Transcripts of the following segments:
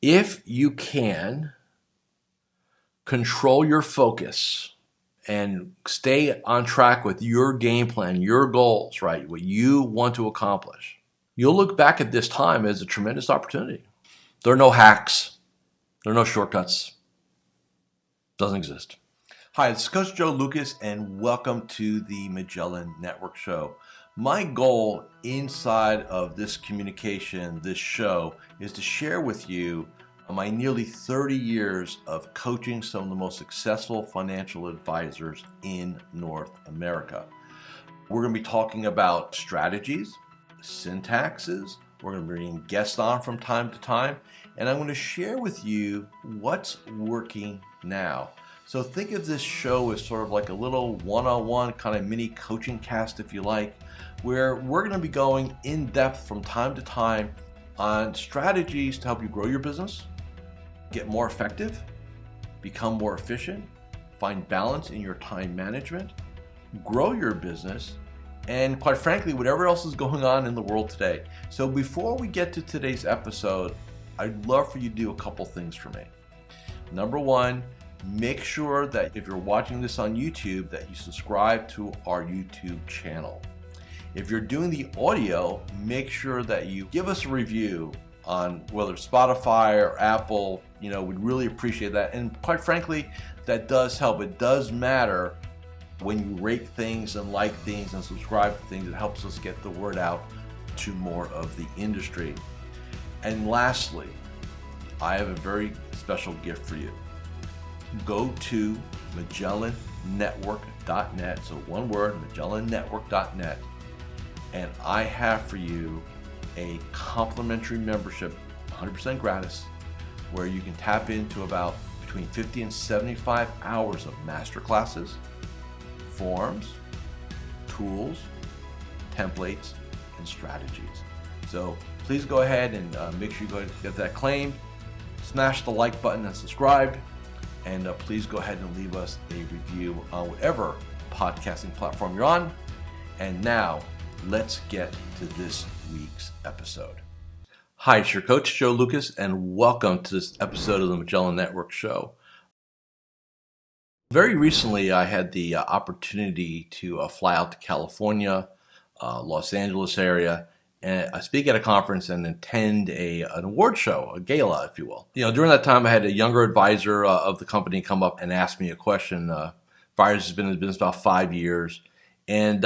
If you can control your focus and stay on track with your game plan, your goals, right? What you want to accomplish, you'll look back at this time as a tremendous opportunity. There are no hacks. There are no shortcuts. Doesn't exist. Hi, this is Coach Joe Lukacs, and welcome to the Magellan Network Show. My goal inside of this communication, this show, is to share with you my nearly 30 years of coaching some of the most successful financial advisors in North America. We're going to be talking about strategies, syntaxes. We're going to be bringing guests on from time to time, and I'm going to share with you what's working now. So think of this show as sort of like a little one-on-one kind of mini coaching cast, if you like, where we're going to be going in depth from time to time on strategies to help you grow your business, get more effective, become more efficient, find balance in your time management, grow your business, and quite frankly, whatever else is going on in the world today. So before we get to today's episode, I'd love for you to do a couple things for me. Number one, make sure that if you're watching this on YouTube, that you subscribe to our YouTube channel. If you're doing the audio, make sure that you give us a review on whether it's Spotify or Apple. We'd really appreciate that. And quite frankly, that does help. It does matter when you rate things and like things and subscribe to things. It helps us get the word out to more of the industry. And lastly, I have a very special gift for you. Go to MagellanNetwork.net, so one word, MagellanNetwork.net, and I have for you a complimentary membership, 100% gratis, where you can tap into about between 50 and 75 hours of masterclasses, forms, tools, templates, and strategies. So please go ahead and make sure you go ahead and get that claimed. Smash the like button and subscribe. And please go ahead and leave us a review on whatever podcasting platform you're on. And now, let's get to this week's episode. Hi, it's your coach, Joe Lukacs, and welcome to this episode of the Magellan Network Show. Very recently, I had the opportunity to fly out to California, Los Angeles area, and I speak at a conference and attend an award show, a gala, if you will. During that time, I had a younger advisor of the company come up and ask me a question. Advisor has been in the business about 5 years, and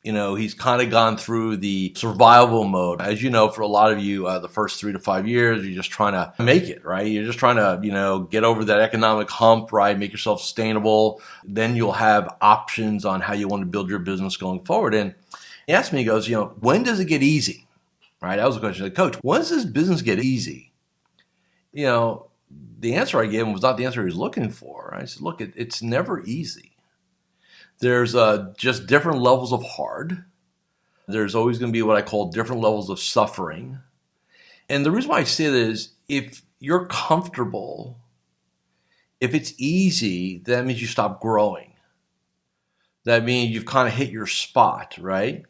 he's kind of gone through the survival mode. As you know, for a lot of you, the first 3 to 5 years, you're just trying to make it, right? You're just trying to, get over that economic hump, right? Make yourself sustainable. Then you'll have options on how you want to build your business going forward. And he asked me, he goes, when does it get easy? Right? That was a question. Like, Coach, when does this business get easy? The answer I gave him was not the answer he was looking for. I said, look, it's never easy. There's just different levels of hard. There's always going to be what I call different levels of suffering. And the reason why I say that is if you're comfortable, if it's easy, that means you stop growing. That means you've kind of hit your spot, right?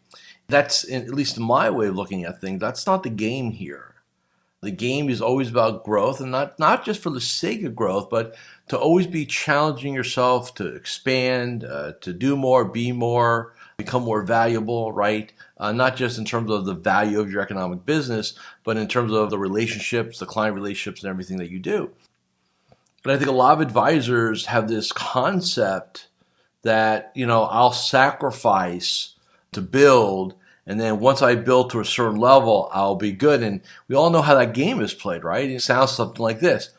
That's, at least in my way of looking at things, that's not the game here. The game is always about growth, and not just for the sake of growth, but to always be challenging yourself to expand, to do more, be more, become more valuable, right? Not just in terms of the value of your economic business, but in terms of the relationships, the client relationships, and everything that you do. And I think a lot of advisors have this concept that, I'll sacrifice to build, and then once I build to a certain level, I'll be good. And we all know how that game is played, right? It sounds something like this.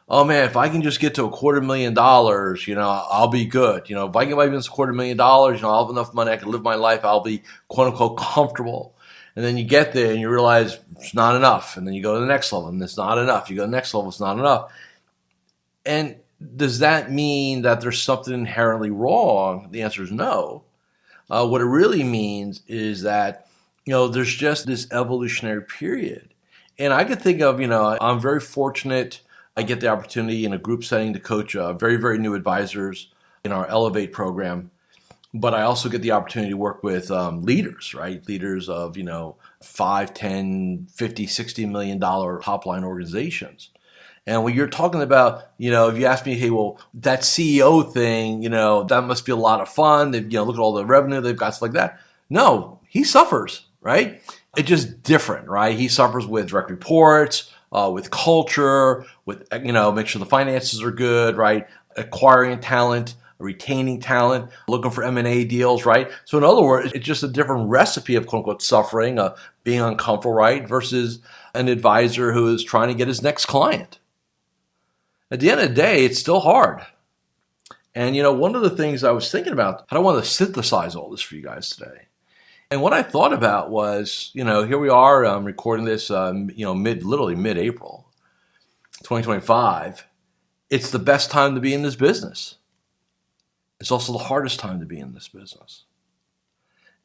Oh man, if I can just get to $250,000, I'll be good. If I get my business $250,000, I'll have enough money, I can live my life, I'll be quote unquote comfortable. And then you get there and you realize it's not enough. And then you go to the next level and it's not enough. You go to the next level, it's not enough. And does that mean that there's something inherently wrong? The answer is no. What it really means is that, there's just this evolutionary period. And I could think of, I'm very fortunate. I get the opportunity in a group setting to coach very, very new advisors in our Elevate program. But I also get the opportunity to work with leaders, right? Leaders of, 5, 10, 50, $60 million top line organizations. And when you're talking about, if you ask me, hey, well, that CEO thing, that must be a lot of fun. They, look at all the revenue they've got, stuff like that. No, he suffers, right? It's just different, right? He suffers with direct reports, with culture, with, make sure the finances are good, right? Acquiring talent, retaining talent, looking for M&A deals, right? So in other words, it's just a different recipe of quote unquote suffering, being uncomfortable, right? Versus an advisor who is trying to get his next client. At the end of the day, it's still hard. And, one of the things I was thinking about, I don't want to synthesize all this for you guys today. And what I thought about was, here we are, I'm recording this, literally mid-April, 2025. It's the best time to be in this business. It's also the hardest time to be in this business.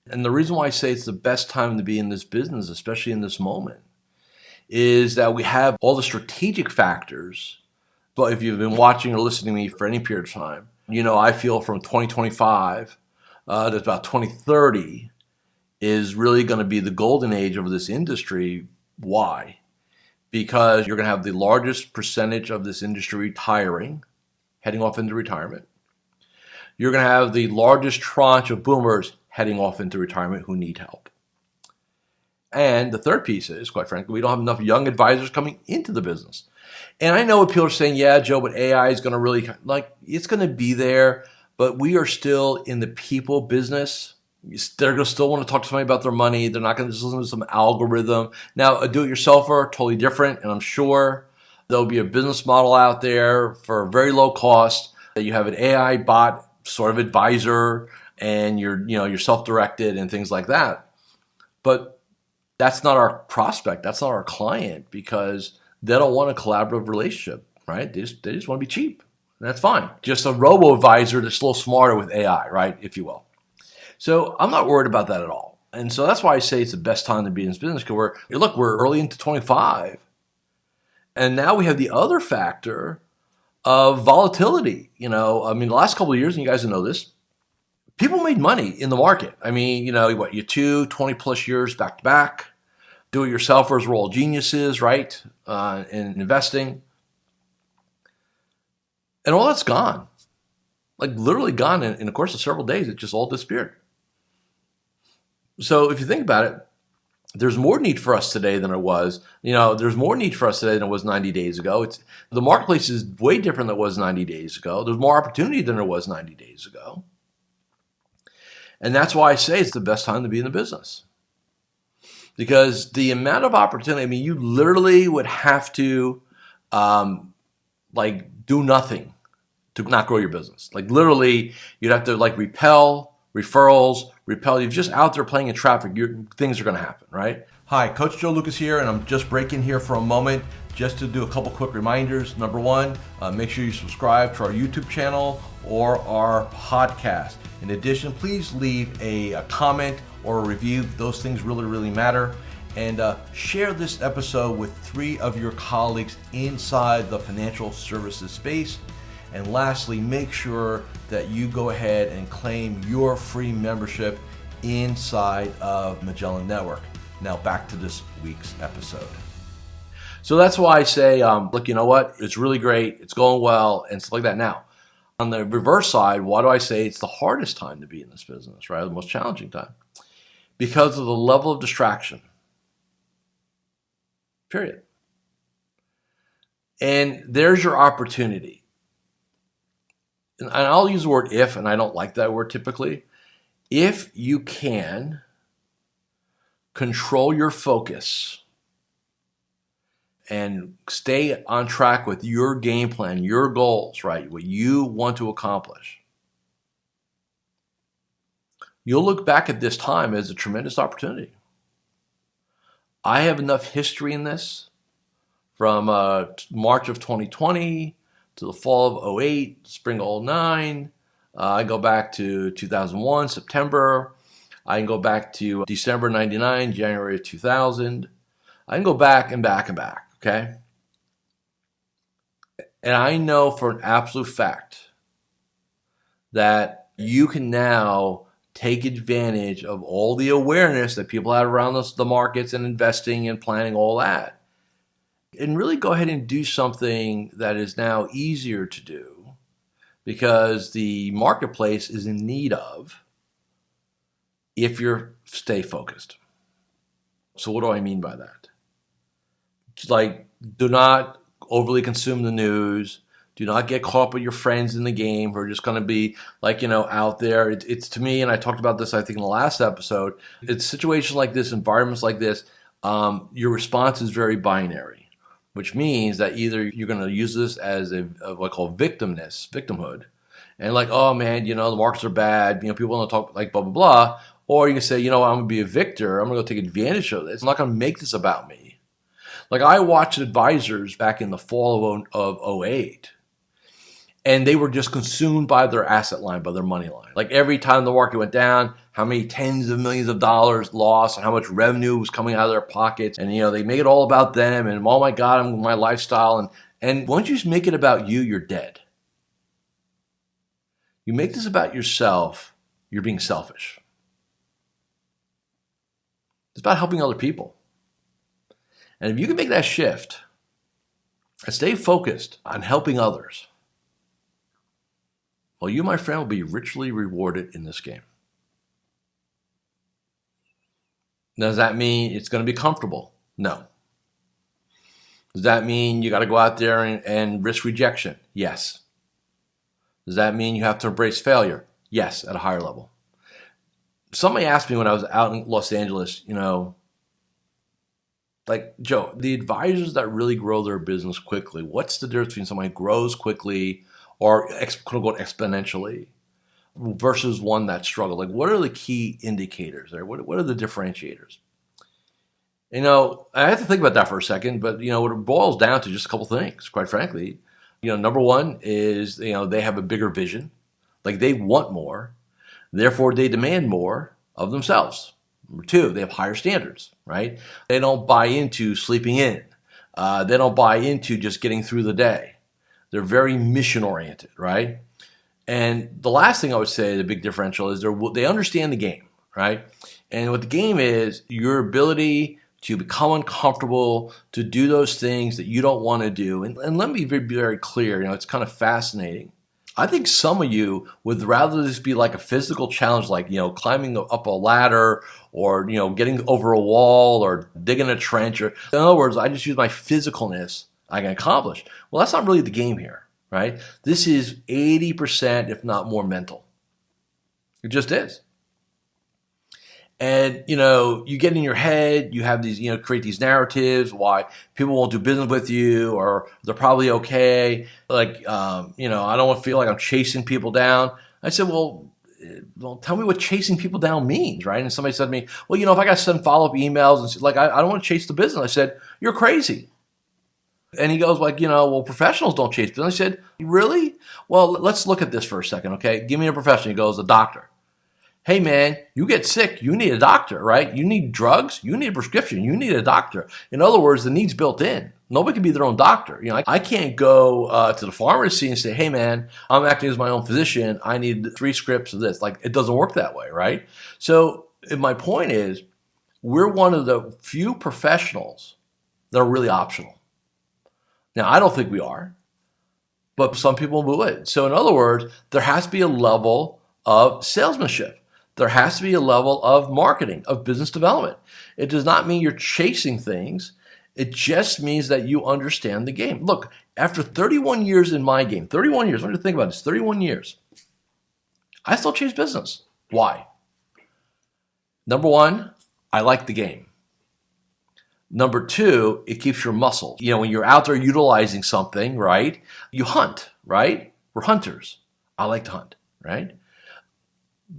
And the reason why I say it's the best time to be in this business, especially in this moment, is that we have all the strategic factors. But if you've been watching or listening to me for any period of time, I feel from 2025 to about 2030 is really going to be the golden age of this industry. Why? Because you're going to have the largest percentage of this industry retiring, heading off into retirement. You're going to have the largest tranche of boomers heading off into retirement who need help. And the third piece is, quite frankly, we don't have enough young advisors coming into the business. And I know what people are saying, yeah, Joe, but AI is going to really, it's going to be there, but we are still in the people business. They're going to still want to talk to somebody about their money. They're not going to just listen to some algorithm. Now, a do-it-yourselfer, totally different, and I'm sure there'll be a business model out there for very low cost that you have an AI bot sort of advisor and you're self-directed and things like that. But that's not our prospect. That's not our client because they don't want a collaborative relationship, right? They just want to be cheap. That's fine. Just a robo-advisor that's a little smarter with AI, right, if you will. So I'm not worried about that at all. And so that's why I say it's the best time to be in this business because we're early into 25. And now we have the other factor of volatility. The last couple of years, and you guys know this, people made money in the market. You 20 plus years back to back. Do-it-yourselfers were all geniuses, right, in investing. And all that's gone. Literally gone in the course of several days. It just all disappeared. So if you think about it, there's more need for us today than there was. There's more need for us today than it was 90 days ago. The marketplace is way different than it was 90 days ago. There's more opportunity than there was 90 days ago. And that's why I say it's the best time to be in the business. Because the amount of opportunity, you literally would have to do nothing to not grow your business. Literally, you'd have to repel referrals, you're just out there playing in traffic, things are going to happen, right? Hi, Coach Joe Lukacs here, and I'm just breaking here for a moment just to do a couple quick reminders. Number one, make sure you subscribe to our YouTube channel or our podcast. In addition, please leave a comment or a review. Those things really, really matter. And share this episode with 3 of your colleagues inside the financial services space. And lastly, make sure that you go ahead and claim your free membership inside of Magellan Network. Now back to this week's episode. So that's why I say, look, you know what? It's really great. It's going well and stuff like that. Now, on the reverse side, why do I say it's the hardest time to be in this business, right? The most challenging time. Because of the level of distraction. Period. And there's your opportunity. And I'll use the word if, and I don't like that word typically. If you can control your focus and stay on track with your game plan, your goals, right? What you want to accomplish, you'll look back at this time as a tremendous opportunity. I have enough history in this from March of 2020 to the fall of 08, spring of 09. I go back to 2001, September. I can go back to December 99, January of 2000. I can go back and back and back, okay? And I know for an absolute fact that you can now take advantage of all the awareness that people have around us, the markets and investing and planning, all that, and really go ahead and do something that is now easier to do because the marketplace is in need of if you stay focused. So what do I mean by that? It's like, do not overly consume the news. Do not get caught up with your friends in the game who are just going to be like, out there. It's to me, and I talked about this, I think, in the last episode, it's situations like this, environments like this, your response is very binary, which means that either you're going to use this as what I call victimhood, and like, oh man, the markets are bad, people want to talk like blah, blah, blah, or you can say, I'm going to be a victor, I'm going to go take advantage of this, I'm not going to make this about me. Like I watched advisors back in the fall of 08, and they were just consumed by their asset line, by their money line. Like every time the market went down, how many tens of millions of dollars lost and how much revenue was coming out of their pockets. And, they make it all about them and, oh my God, my lifestyle. And once you make it about you, you're dead. You make this about yourself, you're being selfish. It's about helping other people. And if you can make that shift and stay focused on helping others, well, you, my friend, will be richly rewarded in this game. Now, does that mean it's going to be comfortable? No. Does that mean you got to go out there and risk rejection? Yes. Does that mean you have to embrace failure? Yes, at a higher level. Somebody asked me when I was out in Los Angeles, like, Joe, the advisors that really grow their business quickly, what's the difference between somebody who grows quickly or quote unquote exponentially versus one that struggled? Like, what are the key indicators there? What are the differentiators? I have to think about that for a second, but what it boils down to just a couple things, quite frankly. Number one is, they have a bigger vision. Like they want more, therefore they demand more of themselves. Number two, they have higher standards, right? They don't buy into sleeping in. They don't buy into just getting through the day. They're very mission oriented, right? And the last thing I would say, the big differential is they understand the game, right? And what the game is, your ability to become uncomfortable, to do those things that you don't want to do. And let me be very clear, it's kind of fascinating. I think some of you would rather this be like a physical challenge, like, climbing up a ladder or, getting over a wall or digging a trench. Or, in other words, I just use my physicalness I can accomplish. Well, that's not really the game here, right? This is 80%, if not more, mental. It just is. And, you get in your head, you have these, create these narratives, why people won't do business with you, or they're probably okay. Like, I don't want to feel like I'm chasing people down. I said, well, tell me what chasing people down means, right? And somebody said to me, well, if I got to send follow-up emails, and like, I don't want to chase the business. I said, you're crazy. And he goes like, well, professionals don't chase business. I said, really? Well, let's look at this for a second, okay? Give me a professional. He goes, a doctor. Hey man, you get sick, you need a doctor, right? You need drugs, you need a prescription, you need a doctor. In other words, the need's built in. Nobody can be their own doctor. I can't go to the pharmacy and say, hey man, I'm acting as my own physician, I need 3 scripts of this. Like, it doesn't work that way, right? So my point is, we're one of the few professionals that are really optional. Now, I don't think we are, but some people would. So in other words, there has to be a level of salesmanship. There has to be a level of marketing, of business development. It does not mean you're chasing things. It just means that you understand the game. Look, after 31 years in my game, 31 years, I want you to think about this, 31 years, I still chase business. Why? Number one, I like the game. Number two, it keeps your muscles. When you're out there utilizing something, right, you hunt, right? We're hunters. I like to hunt, right?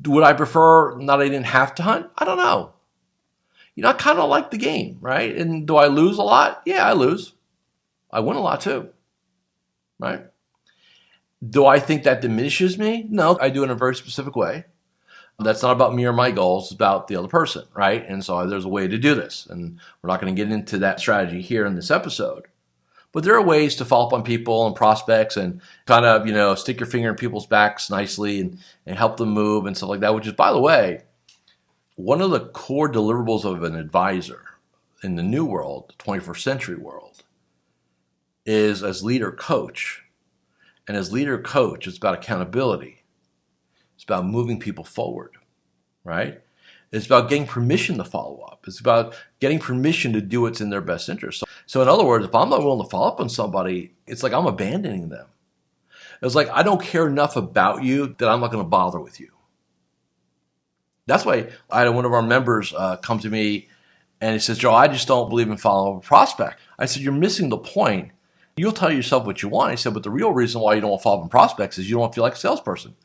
Would I prefer not I didn't have to hunt? I don't know. I kind of like the game, right? And do I lose a lot? Yeah, I lose. I win a lot too, right? Do I think that diminishes me? No, I do it in a very specific way. That's not about me or my goals. It's about the other person, right? And so there's a way to do this. And we're not going to get into that strategy here in this episode. But there are ways to follow up on people and prospects and kind of, stick your finger in people's backs nicely and help them move and stuff like that, which is, by the way, one of the core deliverables of an advisor in the new world, the 21st century world, is as leader coach. And as leader coach, it's about accountability. It's about moving people forward, right? It's about getting permission to follow up. It's about getting permission to do what's in their best interest. So in other words, if I'm not willing to follow up on somebody, it's like I'm abandoning them. It's like I don't care enough about you that I'm not going to bother with you. That's why I had one of our members come to me and he says, Joe, I just don't believe in following up a prospect. I said, you're missing the point. You'll tell yourself what you want. He said, but the real reason why you don't want to follow up on prospects is you don't feel like a salesperson.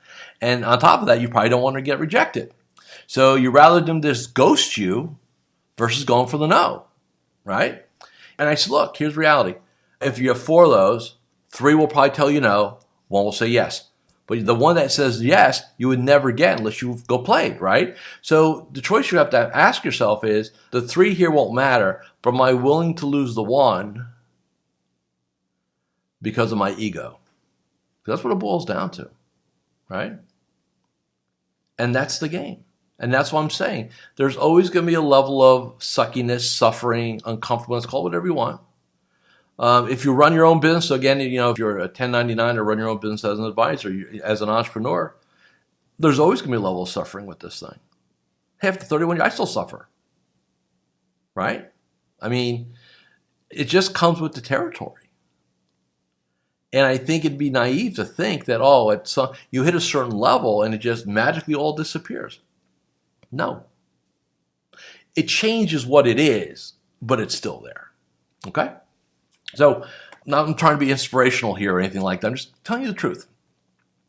And on top of that, you probably don't want to get rejected. So you rather them just ghost you versus going for the no, right? And I said, look, here's reality. If you have 4 of those, 3 will probably tell you no, 1 will say yes. But the one that says yes, you would never get unless you go play it, right? So the choice you have to ask yourself is, the 3 here won't matter, but am I willing to lose the 1 because of my ego? That's what it boils down to, right? And that's the game. And that's what I'm saying. There's always going to be a level of suckiness, suffering, uncomfortableness, call it whatever you want. If you run your own business, so again, if you're a 1099 or run your own business as an advisor, as an entrepreneur, there's always going to be a level of suffering with this thing. Hey, after 31 years, I still suffer, right? I mean, it just comes with the territory. And I think it'd be naive to think that, you hit a certain level and it just magically all disappears. No. It changes what it is, but it's still there. Okay? So, not I'm trying to be inspirational here or anything like that. I'm just telling you the truth.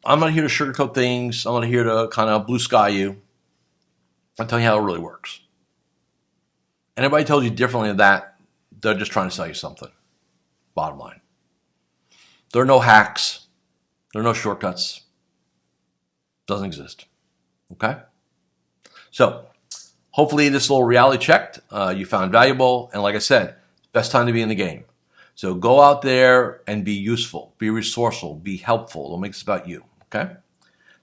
I'm not here to sugarcoat things. I'm not here to kind of blue sky you. I'm telling you how it really works. Anybody tells you differently than that, they're just trying to sell you something. Bottom line. There are no hacks. There are no shortcuts. Doesn't exist. Okay? So, hopefully this little reality check you found valuable. And like I said, best time to be in the game. So go out there and be useful, be resourceful, be helpful. Don't make this about you. Okay?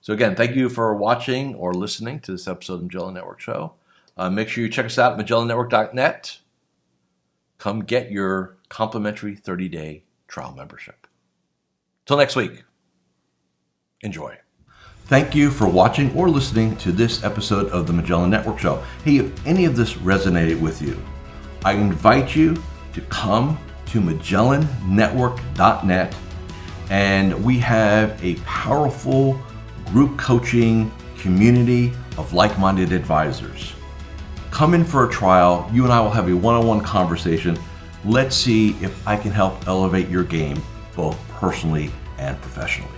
So again, thank you for watching or listening to this episode of the Magellan Network Show. Make sure you check us out at MagellanNetwork.net. Come get your complimentary 30-day trial membership. Till next week, enjoy. Thank you for watching or listening to this episode of the Magellan Network Show. Hey, if any of this resonated with you, I invite you to come to MagellanNetwork.net, and we have a powerful group coaching community of like-minded advisors. Come in for a trial. You and I will have a one-on-one conversation. Let's see if I can help elevate your game, both personally and professionally.